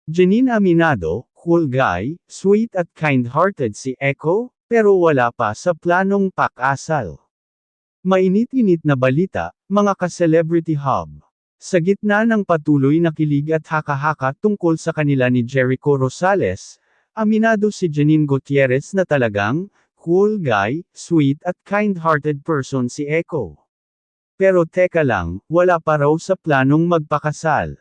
Janine Aminado, cool guy, sweet at kind-hearted si Echo, pero wala pa sa planong pakasal. Mainit-init na balita, mga ka-celebrity hub. Sa gitna ng patuloy na kilig at haka-haka tungkol sa kanila ni Jericho Rosales, aminado si Janine Gutierrez na talagang, cool guy, sweet at kind-hearted person si Echo. Pero teka lang, wala pa raw sa planong magpakasal.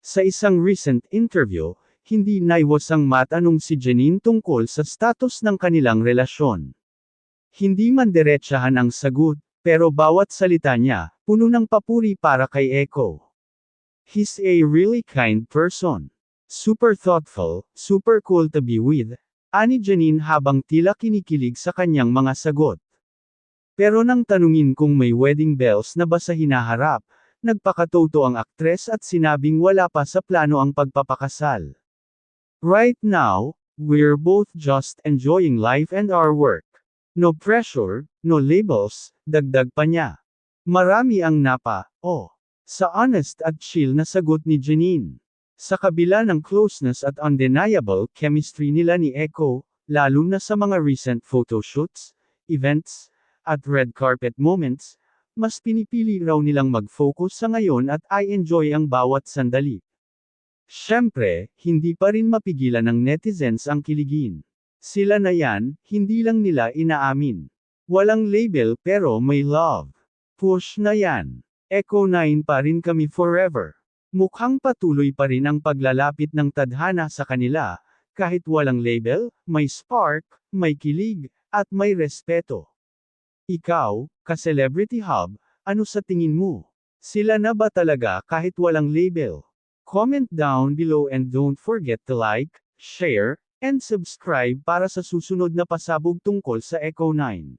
Sa isang recent interview, hindi naiwasang matanong si Janine tungkol sa status ng kanilang relasyon. Hindi man diretsahan ang sagot, pero bawat salita niya, puno ng papuri para kay Echo. He's a really kind person. Super thoughtful, super cool to be with, ani Janine habang tila kinikilig sa kanyang mga sagot. Pero nang tanungin kung may wedding bells na ba sa hinaharap, nagpakatoto ang aktres at sinabing wala pa sa plano ang pagpapakasal. Right now, we're both just enjoying life and our work. No pressure, no labels, dagdag pa niya. Marami ang sa honest at chill na sagot ni Janine. Sa kabila ng closeness at undeniable chemistry nila ni Echo, lalo na sa mga recent photoshoots, events, at red carpet moments, mas pinipili raw nilang mag-focus sa ngayon at I-enjoy ang bawat sandali. Siyempre, hindi pa rin mapigilan ng netizens ang kiligin. Sila na yan, hindi lang nila inaamin. Walang label pero may love. Push na yan. Echo 9 pa rin kami forever. Mukhang patuloy pa rin ang paglalapit ng tadhana sa kanila, kahit walang label, may spark, may kilig, at may respeto. Ikaw, ka-celebrity hub, ano sa tingin mo? Sila na ba talaga kahit walang label? Comment down below and don't forget to like, share, and subscribe para sa susunod na pasabog tungkol sa Echo 9.